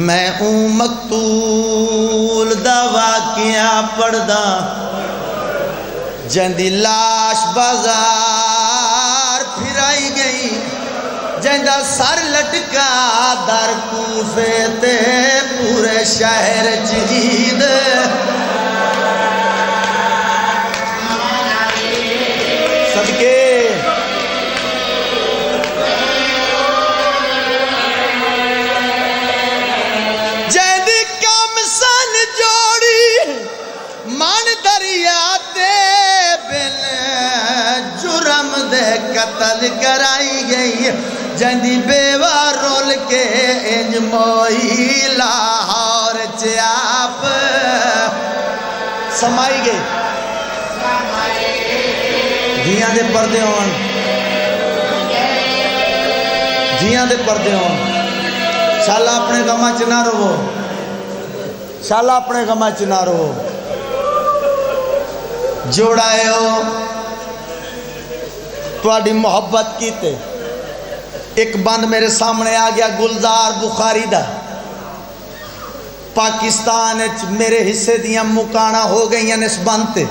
میں ہوں مقتول دا واقعہ پڑھدا جندی لاش بازار پھرائی گئی جندہ سر لٹکا در کوفے تے پورے شہر چہید صدقے قتل کرائی گئی جندی بیوہ رول کے انج موئی لاہور چاپ سمائی گئی جیاں دے پردے ہون شالا اپنے غمہ چنا رہو جوڑائے ہو تواڈی محبت کیتے ایک بند میرے سامنے آ گیا گلزار بخاری دا پاکستان میرے حصے دیاں مکانا ہو گئی ہیں اس بند تے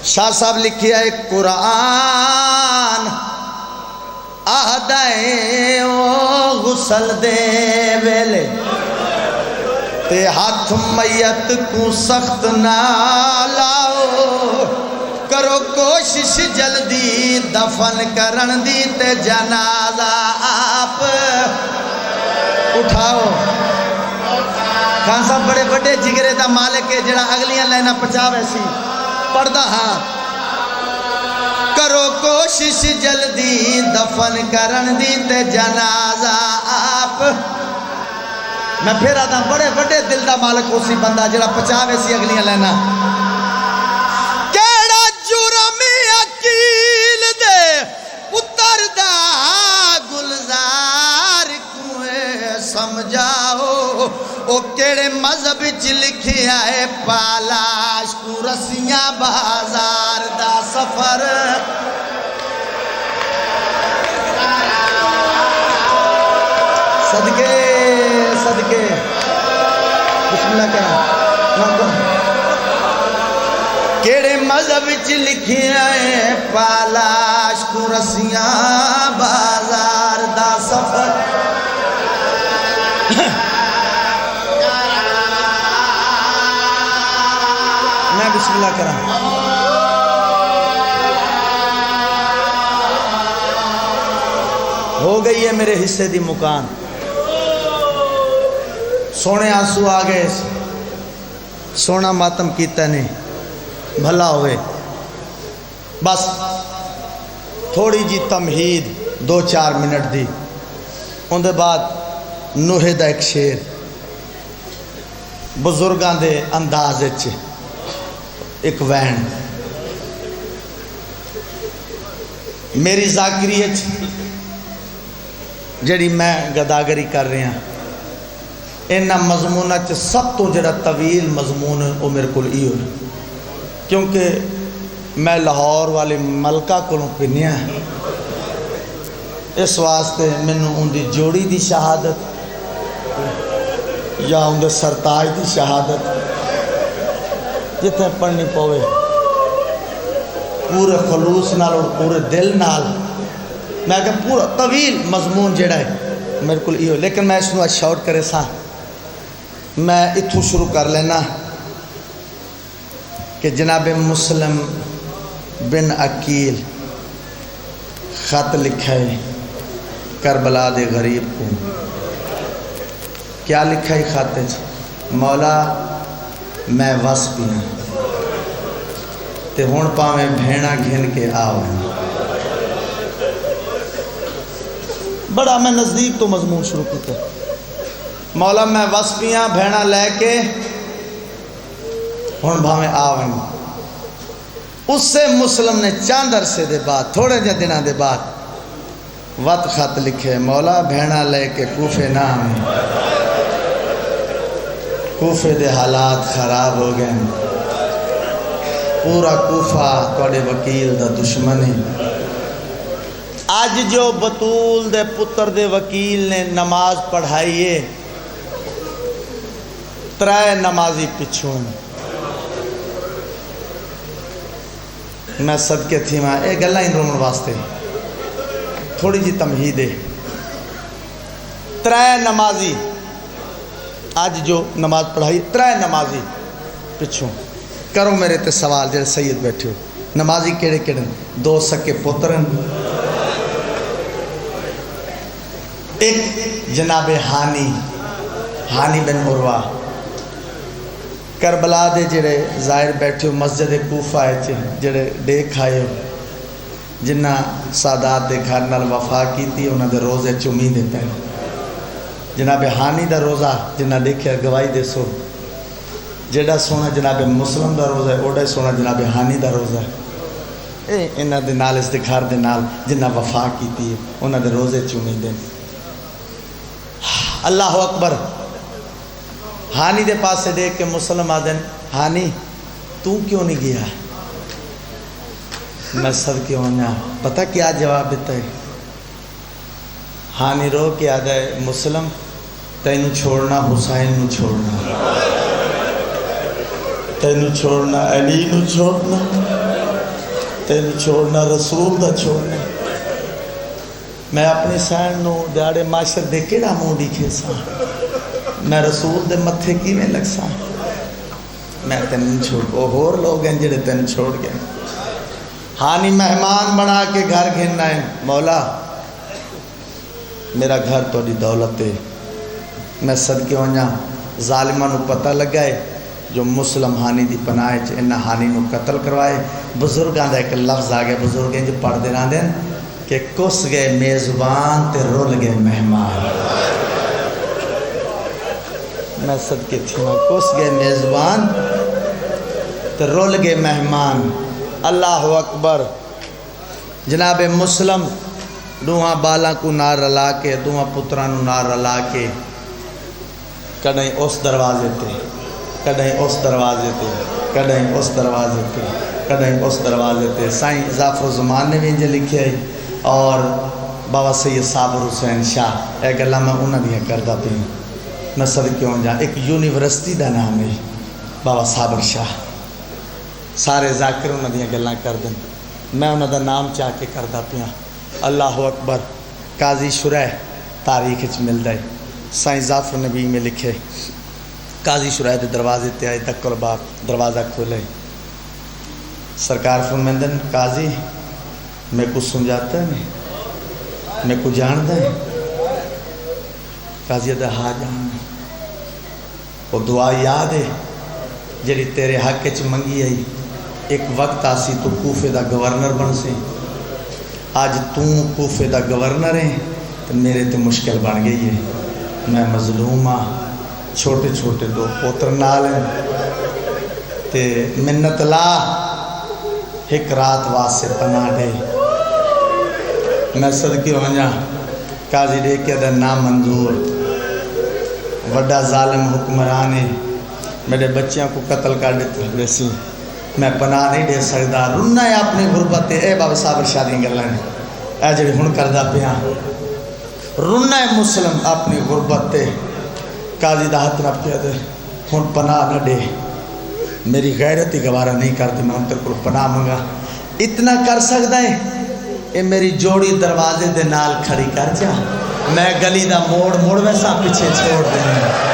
شاہ صاحب لکھیا ہے قرآن آہدائے او غسل دے ویلے تے ہاتھ میت کو سخت نہ لاؤ کرو کوشش جلدی دفن کرن دی تے جنازہ آپ اٹھاؤ خان صاحب بڑے بڑے جگرے دا مالک ہے جڑا اگلیاں لینا پچاوے سی پڑھدا ہاں کرو کوشش جلدی دفن کرن دی تے جنازہ آپ میں پھر آدھا بڑے بڑے دل دا مالک اسی بندہ جڑا پچاوے سی اگلیاں لینا کیڑا جرم عقیل دے پتر دا گلزار کوئے سمجھاؤ او کیڑے مذہب چ لکھیا ہے پالاش کو رسیاں بازار دا سفر صدقے صدقے بسم اللہ کرنا کیڑے مذہب چ لکھیا ہے پالاش کو رسیاں بازار دا سفر میں بسم اللہ کرا ہو گئی ہے میرے حصے دی مکان سونے آنسو آ گئے سونا ماتم کیتا نہیں بھلا ہوئے بس تھوڑی جی تمہید 2-4 منٹ دی ان دے بعد نوحے دا ایک شیر بزرگاں دے انداز ایک وین میری ذاکری جڑی میں گداگری کر رہا ہوں انہاں مضمونہ چ سب تو جڑا طویل مضمون ہے وہ میرے کو یہ ہے کیونکہ میں لاہور والے ملکہ کو پنیا اس واسطے مینوں ان دی جوڑی دی شہادت یا ان دے سرتاج دی شہادت جتنے پڑھنی پوے پورے خلوص نال اور پورے دل نال میں کہ پورا طویل مضمون جڑا ہے میرے کو یہ لیکن میں اس کو شارٹ کرے سا میں اتھوں شروع کر لینا کہ جناب مسلم بن عقیل خط لکھا ہے کربلا دے غریب کو کیا لکھا ہے خط ہے مولا میں وس پیا تے ہن پاویں بھیڑا گھن کے آویں بڑا میں نزدیک تو مضمون شروع کیتا مولا میں وس پیا بھیڑا لے کے ہن بھاویں آویں اس سے مسلم نے چاند عرصے دے بعد تھوڑے جے دناں دے بعد وقت خط لکھے مولا بھیڑا لے کے کوفے نہ آویں کوفے دے حالات خراب ہو گئے پورا کوفہ توڑے وکیل دا دشمن ہے آج جو بطول دے پتر دے وکیل نے نماز پڑھائیے 3 نمازی پچھوں میں صدقے تھی میں اے گلہ ان رومن واسطے تھوڑی جی تمہید ہے 3 نمازی آج جو نماز پڑھائی 3 نمازی پچھوں کرو میرے تے سوال جڑے سید بیٹھے ہو نمازی کیڑے کیڑے 2 سکے پترن ایک جناب ہانی بن عروہ کربلا دے جڑے ظاہر بیٹھے ہو مسجد کوفہ جڑے ڈیک آئے ہو جنہ سادات دے گھر نال وفا کی تھی انہاں دے روزے چمی دے پہ جناب ہانی دا روزہ جنہ دیکھے گواہی دے سو جڑا سونا جناب مسلم دا روزہ ہے اوڑا سونا جناب ہانی دا روزہ ہے انہاں دے نال اس دے گھر دے نال جنہ وفا کی تھی انہاں دے روزے چمی دے اللہ اکبر ہانی دے پاس سے دیکھ کے مسلم آدن ہانی تو کیوں نہیں گیا میں صدقے ہونا پتہ کیا جواب دیتا ہے ہانی رو کے آدھا ہے مسلم تینوں چھوڑنا حسین نو چھوڑنا تینوں چھوڑنا علی نو چھوڑنا تینوں چھوڑنا رسول دا چھوڑنا میں اپنی سین نو دیاڑے معاشر دے کیڑا موڈی کھیسا میں رسول دے متھے کی میں لگ سا میں تینوں چھوڑ وہ ہور لوگ ہیں جڑے تینوں چھوڑ گئے ہانی مہمان بنا کے گھر گھننا ہے مولا میرا گھر توڑی دولت ہے میں صدقے ہونا ظالمہ نو پتہ لگا ہے جو مسلم ہانی دی پناہ چ انہاں ہانی نو قتل کروائے. بزرگاں دا ایک لفظ آ گیا بزرگیں جو پڑھ دے رہندے کہ کس گئے میزبان تے رول گئے مہمان. میں صدقے تھی ماں کس گئے میزبان تے رول گئے مہمان. اللہ اکبر. جناب مسلم دوہاں بالاں کو نہ رلا کے دوہاں پتراں نو نہ رلا کے کدیں اس دروازے تے کدیں اس دروازے تے کدیں اس دروازے تے کدیں اس دروازے تے سائیں ظفر الزمان نے بھی انجے لکھے ہے اور بابا سید صابر حسین شاہ. اے گلاں میں انہاں دیاں کردا پئی میں صدقے ہوں جا. ایک یونیورسٹی دا نام ہے بابا صابر شاہ. سارے ذاکر انہاں دیاں گلاں کر دیں میں انہاں دا نام چاہ کے کردا پیا. اللہ اکبر. قاضی شرح تاریخ وچ ملدا ہے. سائیں ظفر نبی میں لکھے قاضی شرح دے دروازے تے آئے دکل باپ دروازہ کھولے. سرکار فرماندن قاضی میں کو سمجھاتا ہے میں کو جانتا ہے. قاضی دا ہاں جاننا. وہ دعا یاد ہے جڑی تیرے حق وچ منگی آئی. ایک وقت آسی تو کوفے دا گورنر بن سی. آج تو کوفے دا گورنر ہے تو میرے تے مشکل بن گئی ہے. میں مظلوم ہاں. چھوٹے چھوٹے دو پوتر نال ہیں تے منت لا ایک رات واسے پناہ دے. میں صدقے ہو جا. قاضی دے کے دا نام منظور. وڈا ظالم حکمران ہے. میرے بچیاں کو قتل کر دیتے سی. میں پناہ نہیں دے سکتا. رننا ہے اپنی غربت. اے بابا صابر شادی کر لیں اے جڑی ہن کردہ پیا. رننا ہے مسلم اپنی غربت. قاضی دا ہاتھ رب کیا دے ہن پناہ نہ دے. میری غیرت ہی گوارہ نہیں کرتی. میں انتر کو پناہ منگا. اتنا کر سکتا ہے اے میری جوڑی دروازے دے نال کھڑی کر جا. میں گلی دا موڑ موڑ ویسا پیچھے چھوڑ دیں.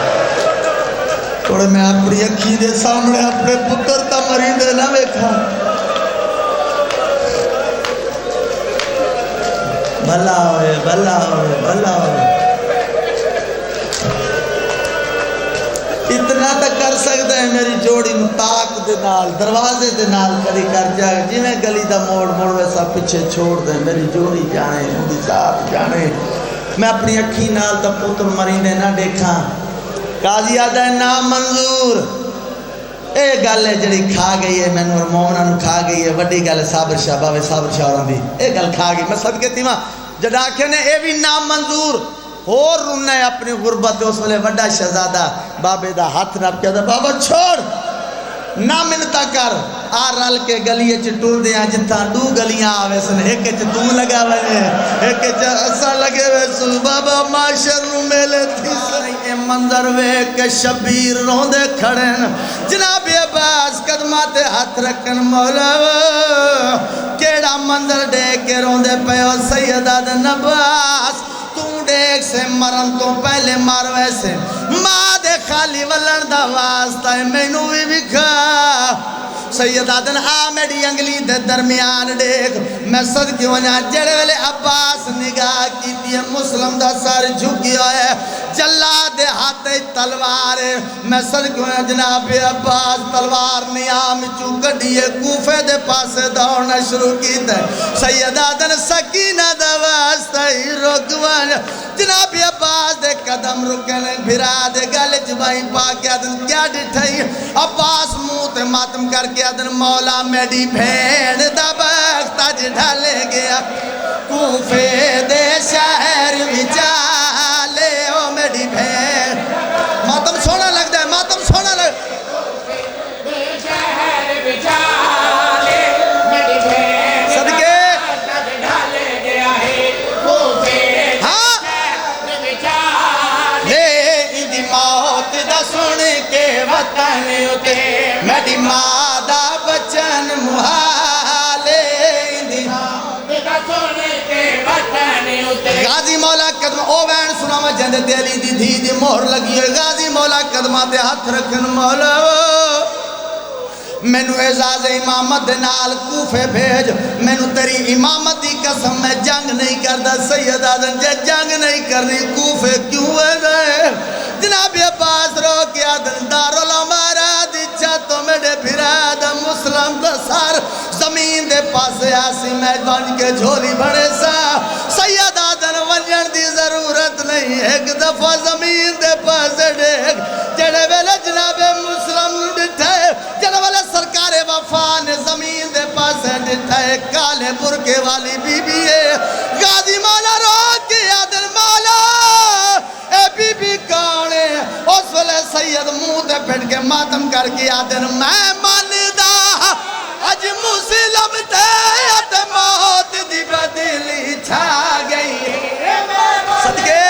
تھوڑے میں اپنی اکھی دے سامنے اپنے پتر تا مریندے نہ ویکھا. بھلا ہوئے بھلا ہوئے بھلا ہوئے. اتنا تک کر سکتا ہے میری جوڑی تاک دے نال دروازے دے نال کھڑی کر جائے. جی میں گلی دا موڑ موڑ ویسا پیچھے چھوڑ دیں. میری جوڑی جانے میری ذات جانے. میں اپنی اکھی نال تا پتر مریندے نہ دیکھا. قاضی آدھا ہے نام منظور. اے گل ہے جڑی کھا گئی ہے مینوں اور مومناں نوں کھا گئی ہے. وڈی گل ہے صابر شاہ باوے صابر شاہ ہوراں دی. اے گل کھا گئی. میں صدقے تیواں جڑا آکھے نے اے بھی نام منظور اور رننا ہے اپنی غربت. اس ویلے وڈا شہزادہ بابے دا ہاتھ نپ کے بابا چھوڑ نہ منتا کر. آ رل کے گلی چ ٹر دیا جتھاں دو گلیاں آوے سن. ایک چ تم لگا وے ایک چ اسا لگے وے سو. بابا معاشر نو میلے تھی سائیں منظر ویکھ کے شبیر روندے کھڑن. جناب عباس قدماں تے ہاتھ رکھن. مولا کیڑا منظر دیکھ کے روندے پیو. سیدہ دن عباس تو دیکھ سے مرن تو پہلے مار ویسے ماں دے خالی ولن دا واسطہ مینوں بھی بکھا. سیدہ دن آ میری انگلی دے درمیان دیکھ. میں صدقے ونیا جڑے ویلے عباس نگاہ کیتی ہے مسلم دا سر جھکیا ہے. جلاد دے ہاتھ تلوار ہے. میں صدقے ونیا جناب عباس تلوار نیام چو کڈیے کوفے دے پاسے دوڑنا شروع کیتا ہے. سیدہ دن سکینہ دا واسطہ ہی رکوان. جناب عباس دے قدم رکن بھرا دے گل جبائیں پا کیا دن کیا ڈٹھائی. عباس منہ تے ماتم کر کے دن مولا میری بھیڑ دا بخت اج ڈھالے گیا. کوفے دے شہر وچالے او میری بھیڑ. ماتم سونا لگ جائے ماتم سونا لگ. صدقے ہاں لے اندی موت دا سن کے وطن اتے میری ماں دا بچن محالے. اندی غازی مولا قدم او بین سنا میں جندے تیلی دی دھی دی مہر لگی ہے. غازی مولا قدمہ تے ہاتھ رکھن. مولا مینو اعزاز امامت نال کوفے بھیج. مینو تیری امامت دی قسم میں جنگ نہیں کردا. سیدہ دن جے جنگ نہیں کرنی کوفے کیوں ہے. جناب عباس رو کیا دن دارالعمارہ دی تو میرے بھراد مسلم دا سار زمین دے پاسے آسی میں بن کے جھولی بڑے سا سید آدن ونجن دی ضرورت نہیں ایک دفعہ زمین دے پاسے دیکھ جڑے ویلے جناب مسلم ڈٹھے جڑے ویلے سرکار وفا نے زمین دے پاسے ڈٹھے کالے برکے والی بی بی ہے غازی مولا رو کے آدن مولا اے بی بی کانے اس ویلے سید منہ تے پھٹ کے ماتم کر کے آدن میں ماندہ اج مسلم تے ات موت دی بدلی چھا گئی صدقے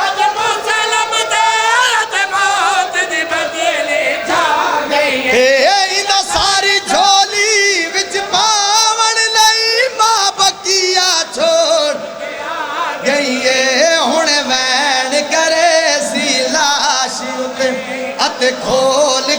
اج مسلم تے ات موت دی بدلی چھا گئی ایندہ ساری جھولی وچ پاون لئی ماں بکیا چھوڑ گئی ہن وین کرے سی لاش اتے کھول